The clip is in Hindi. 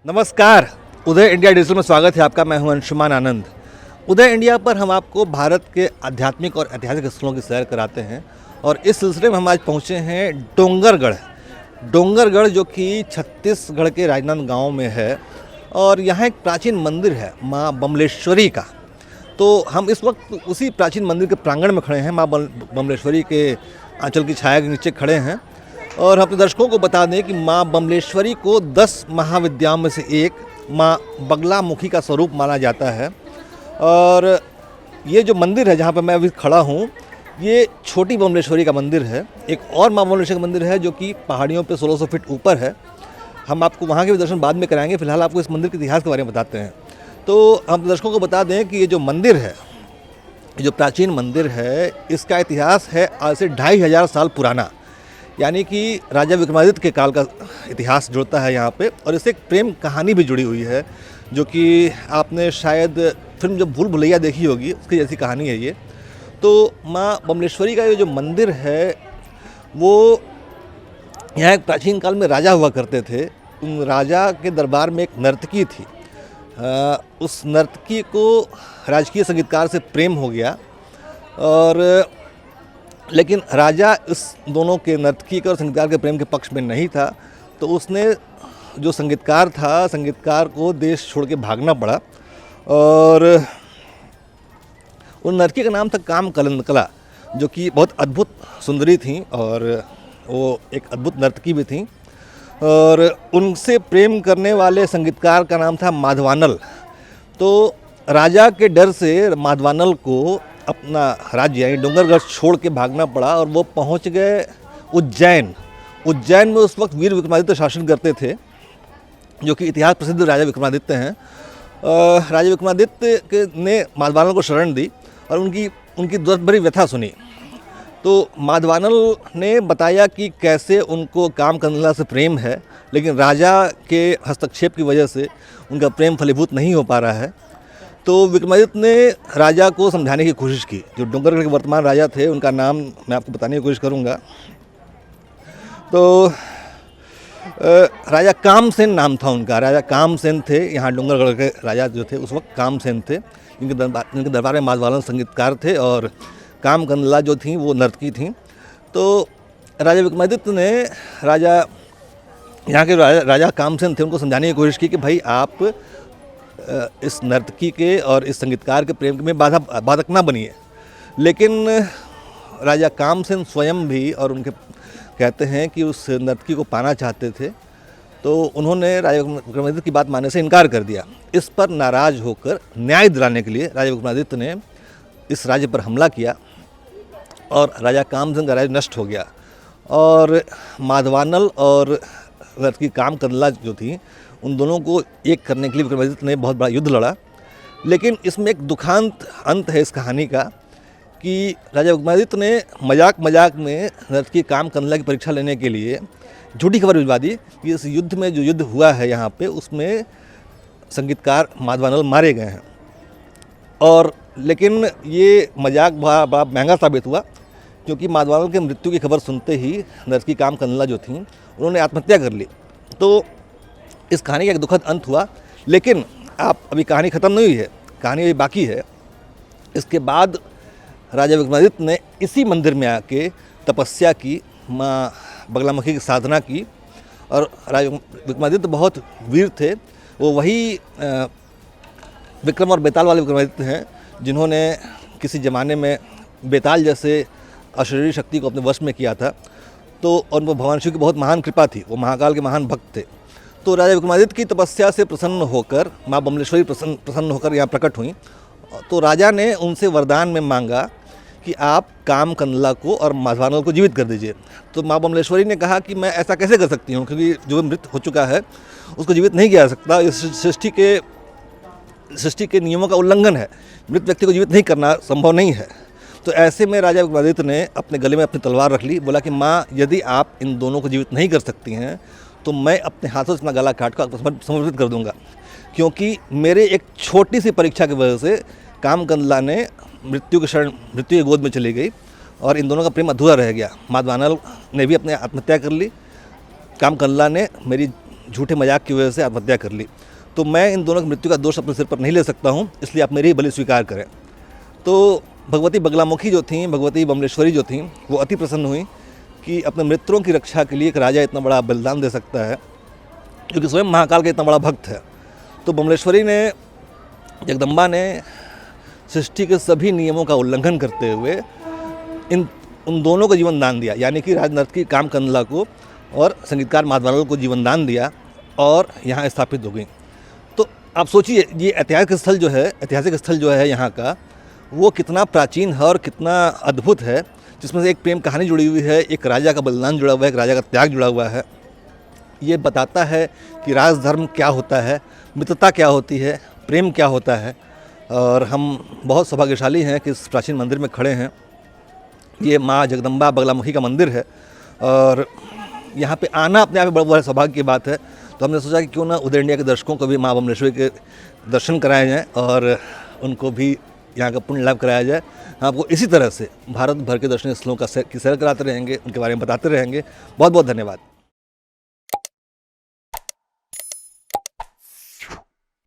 नमस्कार। उदय इंडिया डिजिटल में स्वागत है आपका। मैं हूं अंशुमान आनंद। उदय इंडिया पर हम आपको भारत के आध्यात्मिक और ऐतिहासिक स्थलों की सैर कराते हैं और इस सिलसिले में हम आज पहुंचे हैं डोंगरगढ़ जो कि छत्तीसगढ़ के राजनांदगांव में है और यहाँ एक प्राचीन मंदिर है माँ बमलेश्वरी का। तो हम इस वक्त उसी प्राचीन मंदिर के प्रांगण में खड़े हैं। माँ बमलेश्वरी के आंचल की छाया के नीचे खड़े हैं और अपने दर्शकों को बता दें कि माँ बमलेश्वरी को 10 महाविद्याओं में से एक माँ बगलामुखी का स्वरूप माना जाता है। और ये जो मंदिर है जहाँ पर मैं अभी खड़ा हूँ, ये छोटी बमलेश्वरी का मंदिर है। एक और माँ बमलेश्वरी का मंदिर है जो कि पहाड़ियों पे 1600 फीट ऊपर है। हम आपको वहाँ के भी दर्शन बाद में कराएंगे। फिलहाल आपको इस मंदिर के इतिहास के बारे में बताते हैं। तो हम दर्शकों को बता दें कि ये जो मंदिर है, जो प्राचीन मंदिर है, इसका इतिहास है आज से 2500 साल पुराना, यानी कि राजा विक्रमादित्य के काल का इतिहास जुड़ता है यहाँ पे। और इससे एक प्रेम कहानी भी जुड़ी हुई है जो कि आपने शायद फिल्म जब भूल भुलैया देखी होगी, उसकी जैसी कहानी है ये। तो माँ बमलेश्वरी का ये जो मंदिर है वो यहाँ एक प्राचीन काल में राजा हुआ करते थे। उन राजा के दरबार में एक नर्तकी थी। उस नर्तकी को राजकीय संगीतकार से प्रेम हो गया और लेकिन राजा इस दोनों के नर्तकी के और संगीतकार के प्रेम के पक्ष में नहीं था। तो उसने जो संगीतकार को देश छोड़ के भागना पड़ा और उन नर्तकी का नाम था काम कलंदकला, जो कि बहुत अद्भुत सुंदरी थी और वो एक अद्भुत नर्तकी भी थी। और उनसे प्रेम करने वाले संगीतकार का नाम था माधवानल। तो राजा के डर से माधवानल को अपना राज्य यानी डोंगरगढ़ छोड़ के भागना पड़ा और वो पहुंच गए उज्जैन में उस वक्त वीर विक्रमादित्य शासन करते थे, जो कि इतिहास प्रसिद्ध राजा विक्रमादित्य हैं। राजा विक्रमादित्य ने माधवानल को शरण दी और उनकी दर्द भरी व्यथा सुनी। तो माधवानल ने बताया कि कैसे उनको काम कलंदकला से प्रेम है, लेकिन राजा के हस्तक्षेप की वजह से उनका प्रेम फलीभूत नहीं हो पा रहा है। तो विक्रमादित्य ने राजा को समझाने की कोशिश की। जो डोंगरगढ़ के वर्तमान राजा थे, उनका नाम मैं आपको बताने की कोशिश करूंगा। तो राजा कामसेन नाम था उनका। राजा कामसेन थे यहाँ डोंगरगढ़ के राजा जो थे उस वक्त कामसेन थे। इनके दरबार में माधवानल संगीतकार थे और काम कलंदकला जो थी वो नर्तकी थी। तो राजा विक्रमादित्य ने यहाँ के राजा कामसेन थे, उनको समझाने की कोशिश की कि भाई आप इस नर्तकी के और इस संगीतकार के प्रेम में बाधक ना बनिए। लेकिन राजा कामसेन स्वयं भी और उनके कहते हैं कि उस नर्तकी को पाना चाहते थे। तो उन्होंने राजा विक्रमादित्य की बात मानने से इनकार कर दिया। इस पर नाराज होकर न्याय दिलाने के लिए राजा विक्रमादित्य ने इस राज्य पर हमला किया और राजा कामसेन का राज्य नष्ट हो गया। और माधवानल और नर्तकी काम कलंदकला जो थी, उन दोनों को एक करने के लिए विक्रमादित्य ने बहुत बड़ा युद्ध लड़ा। लेकिन इसमें एक दुखांत अंत है इस कहानी का कि राजा विक्रमादित्य ने मजाक में नर्तकी काम कलंदकला की परीक्षा लेने के लिए झूठी खबर भिजवा दी कि इस युद्ध में जो युद्ध हुआ है यहाँ पे, उसमें संगीतकार माधवानल मारे गए हैं। और लेकिन ये मजाक बड़ा महंगा साबित हुआ, क्योंकि माधवानल के मृत्यु की खबर सुनते ही नर्तकी काम कलंदकला जो थी उन्होंने आत्महत्या कर ली। तो इस कहानी का एक दुखद अंत हुआ। लेकिन अभी कहानी ख़त्म नहीं हुई है, कहानी अभी बाकी है। इसके बाद राजा विक्रमादित्य ने इसी मंदिर में आके तपस्या की, माँ बगलामुखी की साधना की। और राजा विक्रमादित्य बहुत वीर थे। वो वही विक्रम और बेताल वाले विक्रमादित्य हैं जिन्होंने किसी ज़माने में बेताल जैसे अशरीरी शक्ति को अपने वश में किया था। तो और वो भगवान शिव की बहुत महान कृपा थी, वो महाकाल के महान भक्त थे। तो राजा विक्रमादित्य की तपस्या से प्रसन्न होकर माँ बमलेश्वरी प्रसन्न होकर यहाँ प्रकट हुई। तो राजा ने उनसे वरदान में मांगा कि आप काम कलंदकला को और माधवानल को जीवित कर दीजिए। तो माँ बमलेश्वरी ने कहा कि मैं ऐसा कैसे कर सकती हूँ, क्योंकि जो मृत हो चुका है उसको जीवित नहीं किया जा सकता। इस सृष्टि के नियमों का उल्लंघन है, मृत व्यक्ति को जीवित नहीं करना संभव नहीं है। तो ऐसे में राजा विक्रमादित्य ने अपने गले में अपनी तलवार रख ली। बोला कि माँ, यदि आप इन दोनों को जीवित नहीं कर सकती हैं तो मैं अपने हाथों से अपना गला काट कर समर्पित कर दूंगा, क्योंकि मेरे एक छोटी सी परीक्षा की वजह से काम कलंदकला ने मृत्यु की गोद में चली गई और इन दोनों का प्रेम अधूरा रह गया। माधवानल ने भी अपने आत्महत्या कर ली। काम कलंदकला ने मेरी झूठे मजाक की वजह से आत्महत्या कर ली। तो मैं इन दोनों की मृत्यु का दोष अपने सिर पर नहीं ले सकता हूँ, इसलिए आप मेरी ही बलि स्वीकार करें। तो भगवती बगलामुखी जो थीं, भगवती बमलेश्वरी जो थीं, वो अति प्रसन्न हुई कि अपने मित्रों की रक्षा के लिए एक राजा इतना बड़ा बलिदान दे सकता है, क्योंकि स्वयं महाकाल का इतना बड़ा भक्त है। तो बमलेश्वरी ने, जगदम्बा ने सृष्टि के सभी नियमों का उल्लंघन करते हुए उन दोनों को जीवन दान दिया, यानी कि राजनर्तकी कामकंदला को और संगीतकार माधवानल को जीवन दान दिया और यहाँ स्थापित हो गई। तो आप सोचिए, ये ऐतिहासिक स्थल जो है यहाँ का, वो कितना प्राचीन है और कितना अद्भुत है, जिसमें से एक प्रेम कहानी जुड़ी हुई है, एक राजा का बलिदान जुड़ा हुआ है, एक राजा का त्याग जुड़ा हुआ है। ये बताता है कि राजधर्म क्या होता है, मित्रता क्या होती है, प्रेम क्या होता है। और हम बहुत सौभाग्यशाली हैं कि इस प्राचीन मंदिर में खड़े हैं। ये माँ जगदम्बा बगलामुखी का मंदिर है और यहाँ पे आना अपने आप में बड़ा सौभाग्य की बात है। तो हमने सोचा कि क्यों ना उदय इंडिया के दर्शकों को भी माँ बमलेश्वरी के दर्शन कराए जाएँ और उनको भी यहाँ का पुण्य लाभ कराया जाए। आपको इसी तरह से भारत भर के दर्शनीय स्थलों की सैर कराते रहेंगे, उनके बारे में बताते रहेंगे। बहुत बहुत धन्यवाद।